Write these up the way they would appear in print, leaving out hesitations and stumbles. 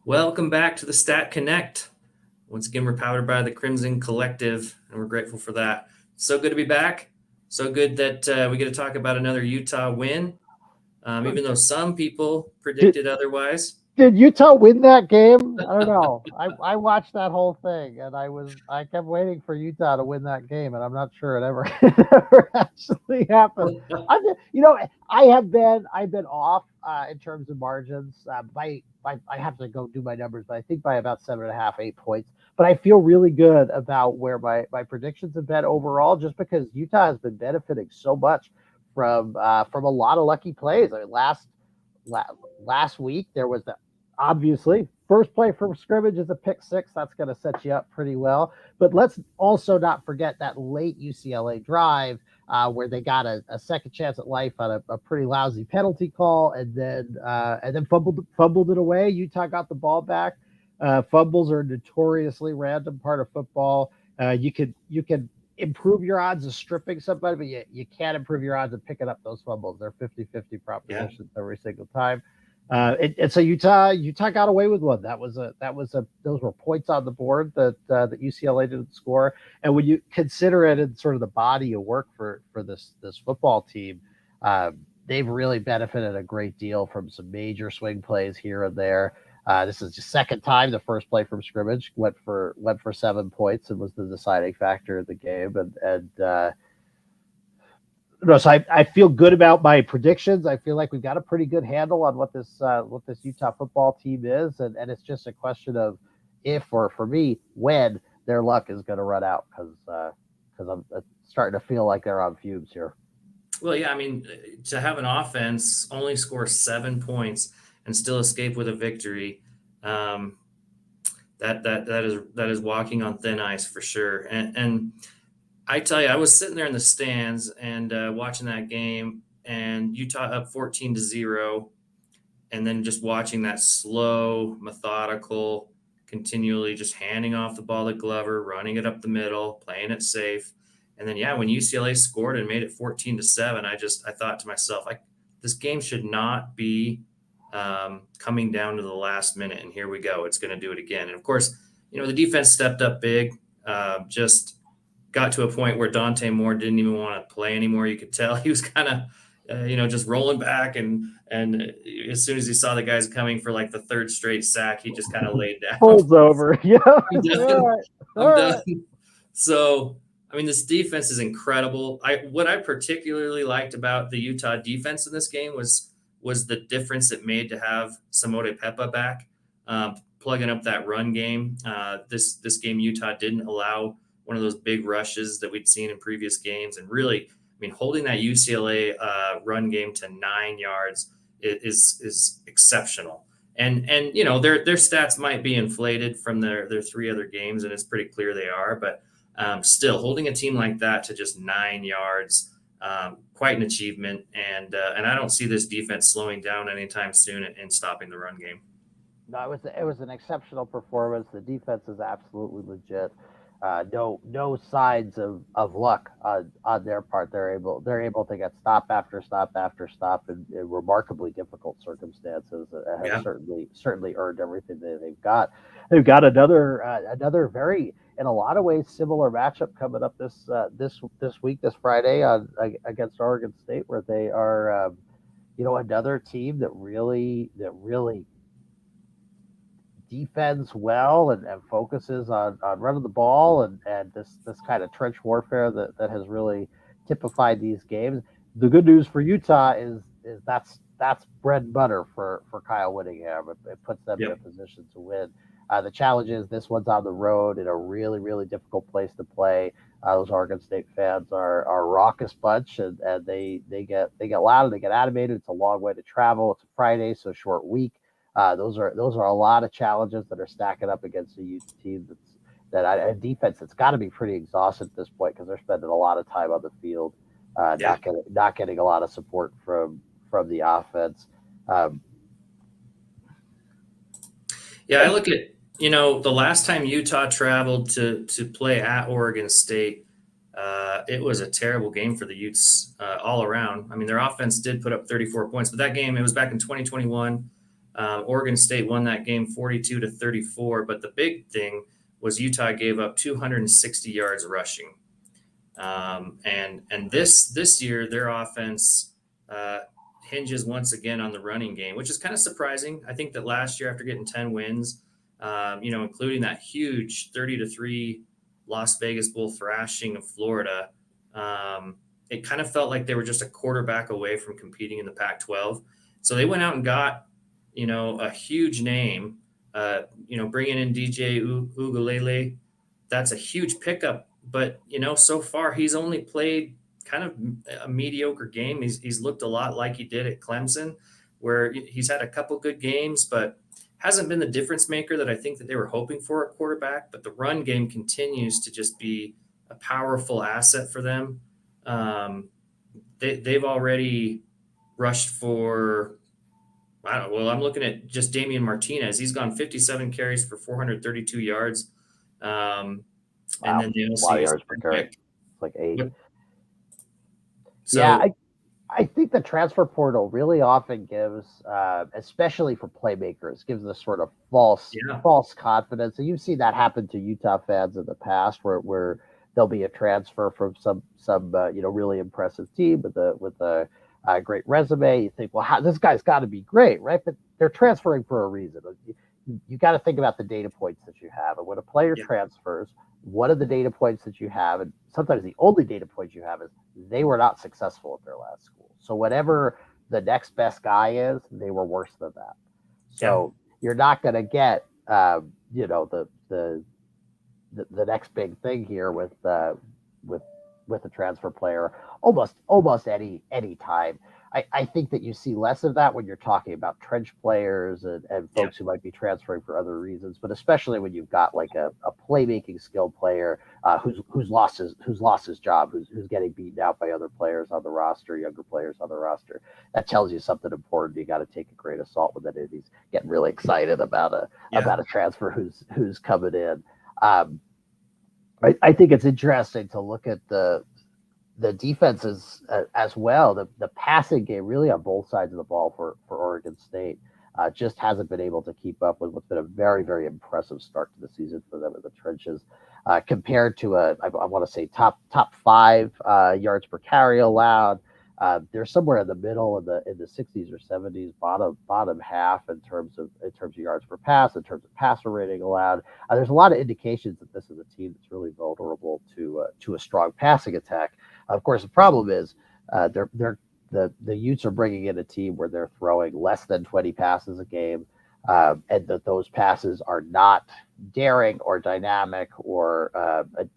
Welcome back to the Stat Connect. Once again, we're powered by the Crimson Collective, and we're grateful for that. So good to be back. So good that we get to talk about another Utah win, even though some people Did predicted otherwise. did Utah win that game? I don't know. I watched that whole thing and I kept waiting for Utah to win that game, and I'm not sure it ever it ever actually happened. I've been, I've been off in terms of margins. By I have to go do my numbers, but I think by about 7.5, 8 points. But I feel really good about where my predictions have been overall, just because Utah has been benefiting so much from a lot of lucky plays. I mean, la- last week there was the obviously first play from scrimmage is a pick six. That's going to set you up pretty well. But let's also not forget that late UCLA drive where they got a second chance at life on a pretty lousy penalty call, and then fumbled it away. Utah got the ball back. Fumbles are a notoriously random part of football. You could improve your odds of stripping somebody, but you can't improve your odds of picking up those fumbles. They're 50-50 Yeah. propositions every single time. And so Utah got away with one. Those were points on the board that UCLA didn't score. And when you consider it in sort of the body of work for this football team, they've really benefited a great deal from some major swing plays here and there. This is the second time the first play from scrimmage went for 7 points and was the deciding factor of the game. And no, so I feel good about my predictions. I feel like we've got a pretty good handle on what this Utah football team is, and it's just a question of if, or for me, when their luck is going to run out, because I'm starting to feel like they're on fumes here. Well, yeah, I mean, to have an offense only score 7 points and still escape with a victory, um, that is walking on thin ice for sure. And I tell you, I was sitting there in the stands and watching that game, and Utah up 14-0, and then just watching that slow, methodical, continually just handing off the ball to Glover, running it up the middle, playing it safe. And then yeah, when UCLA scored and made it 14-7, I thought to myself, like, this game should not be coming down to the last minute, and here we go. It's going to do it again. And of course, the defense stepped up big. Just got to a point where Dante Moore didn't even want to play anymore. You could tell he was kind of, just rolling back, and as soon as he saw the guys coming for like the third straight sack, he just kind of laid down. Folds over. Yeah. I'm All done. right. All I'm done. right. So, I mean, this defense is incredible. What I particularly liked about the Utah defense in this game was the difference it made to have Samote Pepa back, plugging up that run game. This game, Utah didn't allow one of those big rushes that we'd seen in previous games, and really, I mean, holding that UCLA run game to 9 yards is exceptional. And their stats might be inflated from their three other games, and it's pretty clear they are. But still, holding a team like that to just 9 yards, quite an achievement. And I don't see this defense slowing down anytime soon and stopping the run game. No, it was an exceptional performance. The defense is absolutely legit. No signs of luck on their part. They're able to get stop after stop after stop in remarkably difficult circumstances that have Yeah. certainly earned everything that they've got. They've got another very, in a lot of ways, similar matchup coming up this week, this Friday, against Oregon State, where they are another team that really defends well and focuses on running the ball, and this kind of trench warfare that has really typified these games. The good news for Utah is that's bread and butter for Kyle Whittingham. It puts them in a Yep. position to win. The challenge is this one's on the road in a really, really difficult place to play. Those Oregon State fans are a raucous bunch, and they get loud and they get animated. It's a long way to travel. It's a Friday, so short week. Those are a lot of challenges that are stacking up against a Utes team a defense that's got to be pretty exhausted at this point, because they're spending a lot of time on the field, Yeah. not getting a lot of support from the offense. Um, Yeah, I look at, the last time Utah traveled to play at Oregon State, it was a terrible game for the Utes all around. I mean, their offense did put up 34 points, but that game, it was back in 2021. Oregon State won that game 42-34. But the big thing was Utah gave up 260 yards rushing. And this year their offense uh, hinges once again on the running game, which is kind of surprising. I think that last year after getting 10 wins, including that huge 30-3 Las Vegas Bowl thrashing of Florida, it kind of felt like they were just a quarterback away from competing in the Pac-12. So they went out and got a huge name. Bringing in DJ Ugalele, that's a huge pickup. But so far he's only played kind of a mediocre game. He's looked a lot like he did at Clemson, where he's had a couple good games, but hasn't been the difference maker that I think that they were hoping for at quarterback. But the run game continues to just be a powerful asset for them. They've already rushed for, I don't know. Well, I'm looking at just Damian Martinez. He's gone 57 carries for 432 yards. And Wow, then the a lot of OC is yards per carry. It's like 8. So I think the transfer portal really often gives, especially for playmakers, gives this sort of false confidence. And you've seen that happen to Utah fans in the past, where there'll be a transfer from some really impressive team with a great resume. You think, well, this guy's got to be great, right? But they're transferring for a reason. You got to think about the data points that you have, and when a player transfers, what are the data points that you have? And sometimes the only data points you have is they were not successful at their last school. So whatever the next best guy is, they were worse than that. So you're not going to get, the next big thing here with a transfer player almost any time. I think that you see less of that when you're talking about trench players and folks who might be transferring for other reasons, but especially when you've got like a playmaking skill player who's lost his job, who's getting beaten out by other players on the roster, younger players on the roster. That tells you something important. You got to take a grain of salt with it. And he's getting really excited about a transfer who's coming in. I think it's interesting to look at the defenses as well. The passing game really on both sides of the ball for Oregon State just hasn't been able to keep up with what's been a very, very impressive start to the season for them in the trenches. Compared to I want to say top 5 yards per carry allowed. They're somewhere in the middle in the 60s or 70s, bottom half in terms of yards per pass, in terms of passer rating allowed. There's a lot of indications that this is a team that's really vulnerable to a strong passing attack. Of course, the problem is the Utes are bringing in a team where they're throwing less than 20 passes a game, and that those passes are not daring or dynamic or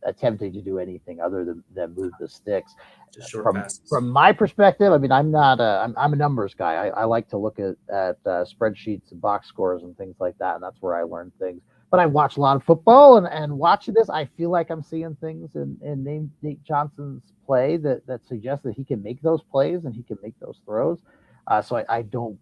attempting to do anything other than move the sticks. Just short passes. From my perspective, I mean, I'm a numbers guy. I like to look at spreadsheets and box scores and things like that, and that's where I learn things. But I watch a lot of football, and watching this, I feel like I'm seeing things in Nate Johnson's play that suggests that he can make those plays and he can make those throws. So I don't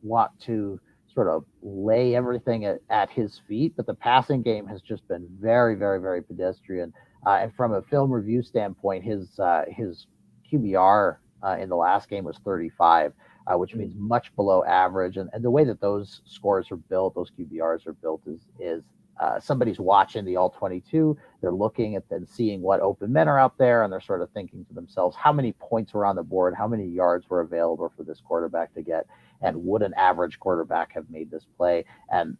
want to sort of lay everything at his feet, but the passing game has just been very, very, very pedestrian. And from a film review standpoint, his QBR in the last game was 35, which means much below average. And the way that those scores are built, those QBRs are built, is somebody's watching the all-22. They're looking at and seeing what open men are out there, and they're sort of thinking to themselves, how many points were on the board, how many yards were available for this quarterback to get, and would an average quarterback have made this play? And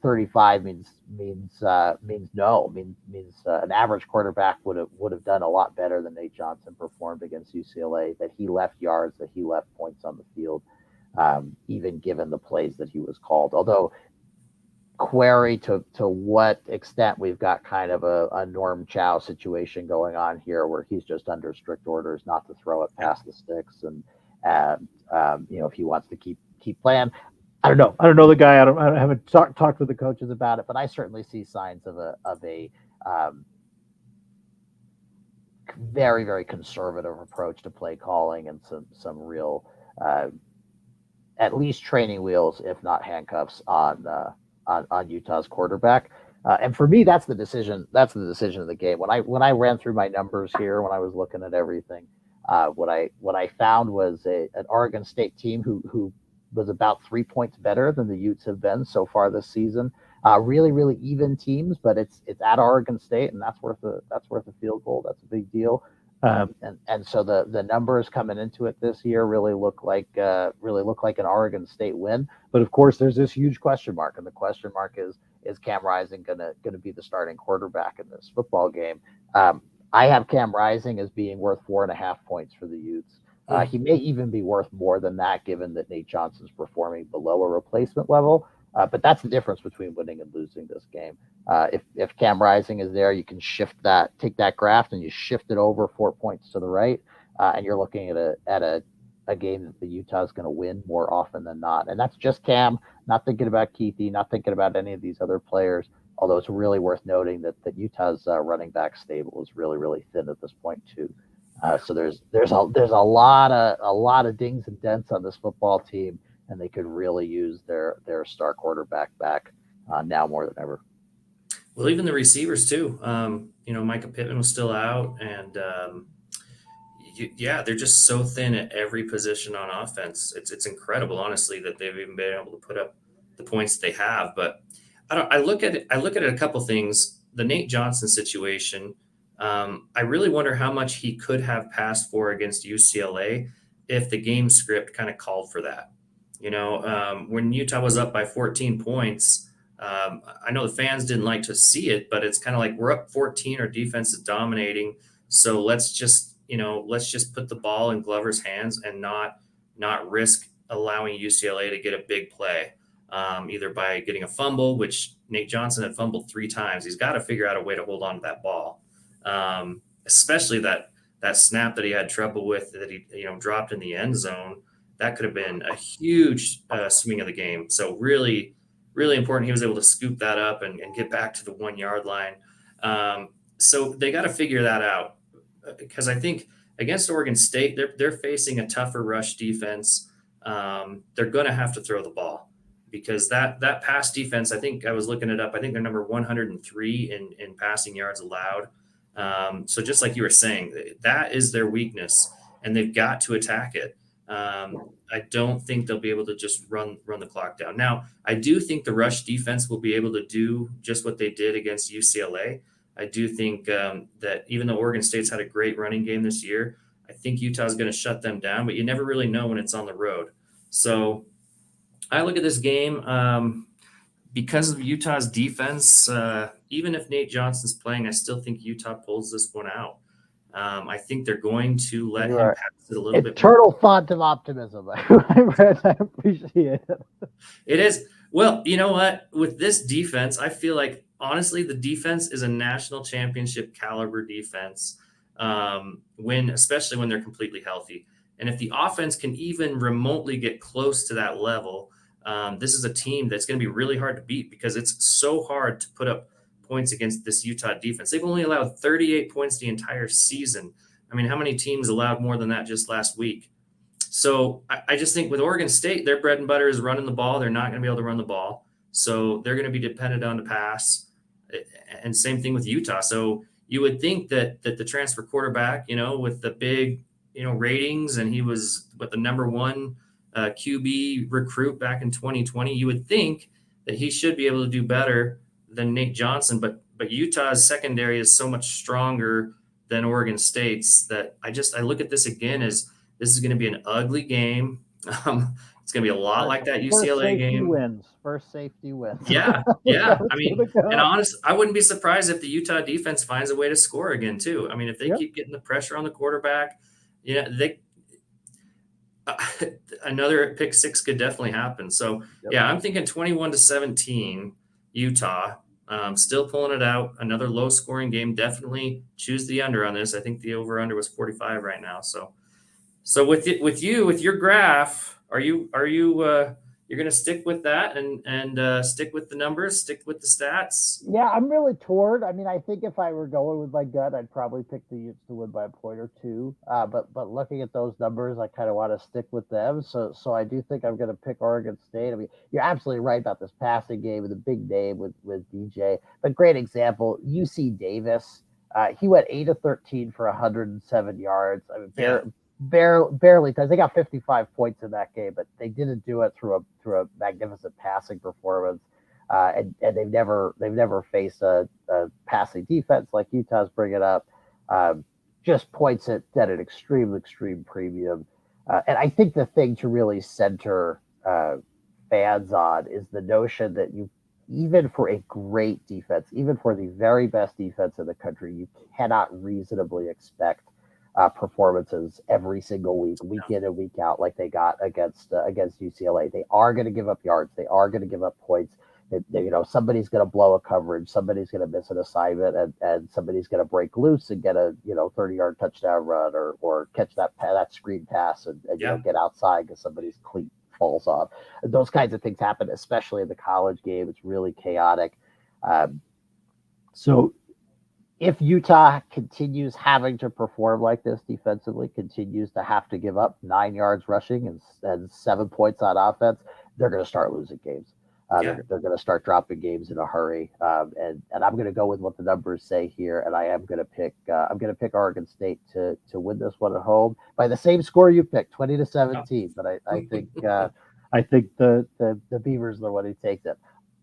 35 means no. Means an average quarterback would have done a lot better than Nate Johnson performed against UCLA. That he left yards, that he left points on the field, even given the plays that he was called. Although, query to what extent we've got kind of a Norm Chow situation going on here, where he's just under strict orders not to throw it past the sticks, and if he wants to keep playing. I don't know the guy. I haven't talked with the coaches about it, but I certainly see signs of a very, very conservative approach to play calling and some real, at least training wheels, if not handcuffs, on Utah's quarterback. And for me, that's the decision. That's the decision of the game. When I ran through my numbers here, when I was looking at everything, what I found was an Oregon State team who was about 3 points better than the Utes have been so far this season. Really, really even teams, but it's at Oregon State, and that's worth a field goal. That's a big deal. And so the numbers coming into it this year really look like an Oregon State win. But of course, there's this huge question mark, and the question mark is Cam Rising gonna be the starting quarterback in this football game? I have Cam Rising as being worth 4.5 points for the Utes. He may even be worth more than that, given that Nate Johnson's performing below a replacement level. But that's the difference between winning and losing this game. If Cam Rising is there, you can take that graph and you shift it over 4 points to the right, and you're looking at a game that the Utah is going to win more often than not. And that's just Cam, not thinking about Keithy, not thinking about any of these other players. Although it's really worth noting that Utah's running back stable is really, really thin at this point too. So there's a lot of dings and dents on this football team, and they could really use their star quarterback back now more than ever. Well, even the receivers too. Micah Pittman was still out, and yeah, they're just so thin at every position on offense. It's incredible, honestly, that they've even been able to put up the points they have. But I don't. I look at a couple things. The Nate Johnson situation. I really wonder how much he could have passed for against UCLA if the game script kind of called for that. When Utah was up by 14 points, I know the fans didn't like to see it, but it's kind of like we're up 14, our defense is dominating, so let's just put the ball in Glover's hands and not risk allowing UCLA to get a big play, either by getting a fumble, which Nate Johnson had fumbled 3 times. He's got to figure out a way to hold on to that ball, especially that snap that he had trouble with that he dropped in the end zone. That could have been a huge swing of the game. So really, really important. He was able to scoop that up and get back to the 1 yard line. So they got to figure that out, because I think against Oregon State, they're facing a tougher rush defense. They're going to have to throw the ball, because that pass defense, I think I was looking it up. I think they're number 103 in passing yards allowed. So just like you were saying, that is their weakness, and they've got to attack it. I don't think they'll be able to just run the clock down. Now, I do think the rush defense will be able to do just what they did against UCLA. I do think that even though Oregon State's had a great running game this year, I think Utah's going to shut them down, but you never really know when it's on the road. So I look at this game because of Utah's defense. Even if Nate Johnson's playing, I still think Utah pulls this one out. I think they're going to let him pass it a little bit more. Eternal font of optimism. I appreciate it. It is. Well, you know what? With this defense, I feel like, honestly, the defense is a national championship caliber defense, especially when they're completely healthy. And if the offense can even remotely get close to that level, this is a team that's going to be really hard to beat, because it's so hard to put up points against this Utah defense. They've only allowed 38 points the entire season. I mean, how many teams allowed more than that just last week? So I just think with Oregon State, their bread and butter is running the ball. They're not going to be able to run the ball. So they're going to be dependent on the pass. And same thing with Utah. So you would think that the transfer quarterback, with the big, ratings, and he was the number one QB recruit back in 2020, you would think that he should be able to do better than Nate Johnson. But Utah's secondary is so much stronger than Oregon State's that I look at this again as this is going to be an ugly game. It's going to be a lot like that UCLA game. First safety wins. Yeah. I mean, and honestly, I wouldn't be surprised if the Utah defense finds a way to score again too. I mean, if they keep getting the pressure on the quarterback, another pick six could definitely happen. So yeah, I'm thinking 21-17 Utah. Still pulling it out. Another low scoring game. Definitely choose the under on this. I think the over under was 45 right now. So with your graph, are you you're going to stick with that and stick with the numbers, stick with the stats? Yeah, I'm really torn. I mean, I think if I were going with my gut, I'd probably pick the Utes to win by a point or two. But looking at those numbers, I kind of want to stick with them. So I do think I'm going to pick Oregon State. I mean, you're absolutely right about this passing game with a big name with DJ. But great example, UC Davis. He went 8 of 13 for 107 yards. I mean, barely does. They got 55 points in that game, but they didn't do it through a magnificent passing performance. And they've never faced a passing defense like Utah's bringing up. Um, just points at an extreme premium. And I think the thing to really center fans on is the notion that even for a great defense, even for the very best defense in the country, you cannot reasonably expect performances every single week in and week out, like they got against UCLA. They are going to give up yards. They are going to give up points. Somebody's going to blow a coverage. Somebody's going to miss an assignment, and somebody's going to break loose and get a 30-yard touchdown run or catch that screen pass and get outside because somebody's cleat falls off. And those kinds of things happen, especially in the college game. It's really chaotic. So if Utah continues having to perform like this defensively, continues to have to give up 9 yards rushing and 7 points on offense, they're going to start losing games. They're going to start dropping games in a hurry. And I'm going to go with what the numbers say here, and I am going to pick. I'm going to pick Oregon State to win this one at home by the same score you picked, 20-17. But I think the Beavers are the one who takes it.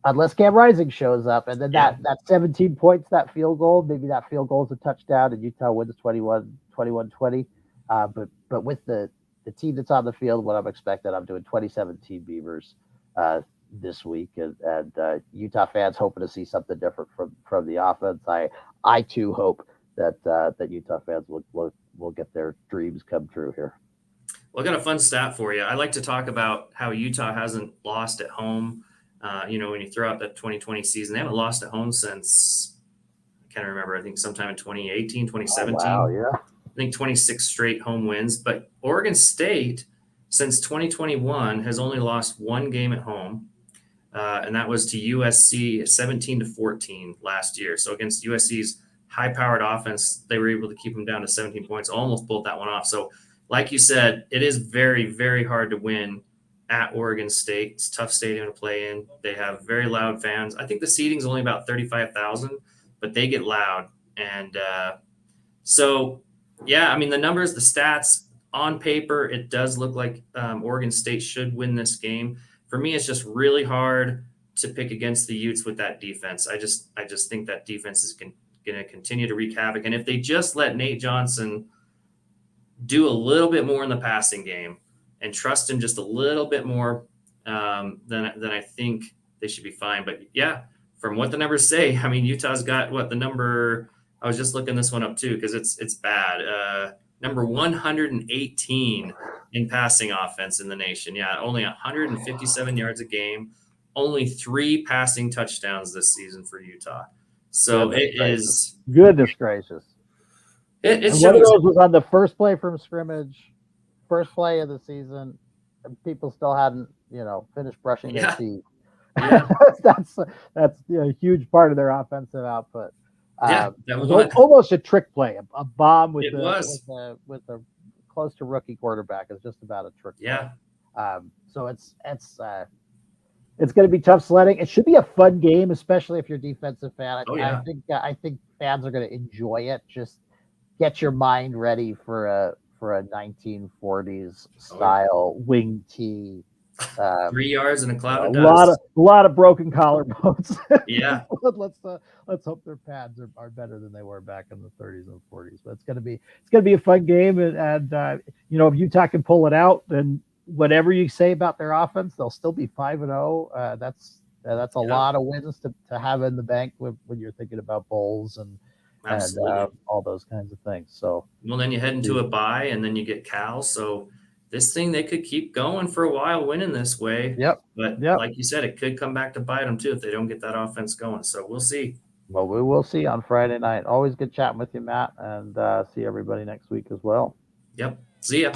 Unless Cam Rising shows up, and then that 17 points, that field goal, maybe that field goal is a touchdown, and Utah wins 21-20. But with the team that's on the field, what I'm expecting, I'm doing 2017 Beavers this week, and Utah fans hoping to see something different from the offense. I too hope that Utah fans will get their dreams come true here. Well, I got a fun stat for you. I like to talk about how Utah hasn't lost at home. When you throw out the 2020 season, they haven't lost at home since, I can't remember, I think sometime in 2018, 2017. Oh, wow, yeah. I think 26 straight home wins. But Oregon State, since 2021, has only lost one game at home, and that was to USC 17-14 last year. So against USC's high-powered offense, they were able to keep them down to 17 points, almost pulled that one off. So like you said, it is very, very hard to win at Oregon State. It's a tough stadium to play in. They have very loud fans. I think the seating is only about 35,000, but they get loud. And the numbers, the stats on paper, it does look like Oregon State should win this game. For me, it's just really hard to pick against the Utes with that defense. I just think that defense is going to continue to wreak havoc. And if they just let Nate Johnson do a little bit more in the passing game and trust him just a little bit more, then I think they should be fine. But yeah, from what the numbers say, I mean, Utah's got the number. I was just looking this one up too because it's bad. Number 118 in passing offense in the nation. Yeah, only 157 yards a game, only 3 passing touchdowns this season for Utah. So goodness gracious. It one of those was on the first play from scrimmage, first play of the season, and people still hadn't, finished brushing their teeth. Yeah. that's a huge part of their offensive output. That was almost a trick play, a bomb with a close to rookie quarterback is just about a trick play. So it's going to be tough sledding. It should be a fun game, especially if you're a defensive fan. I think fans are going to enjoy it. Just get your mind ready for a 1940s style wing tee. 3 yards in a cloud of dust. A lot of broken collarbones. Yeah. Let's hope their pads are better than they were back in the 30s and 40s. But it's gonna be a fun game, and if Utah can pull it out, then whatever you say about their offense, they'll still be 5-0. That's a lot of wins to have in the bank when you're thinking about bowls and all those kinds of things. So then you head into a bye, and then you get Cal. So this thing, they could keep going for a while winning this way. Yep. But like you said, it could come back to bite them too if they don't get that offense going. So we'll see. Well, we will see on Friday night. Always good chatting with you, Matt, and see everybody next week as well. Yep. See ya.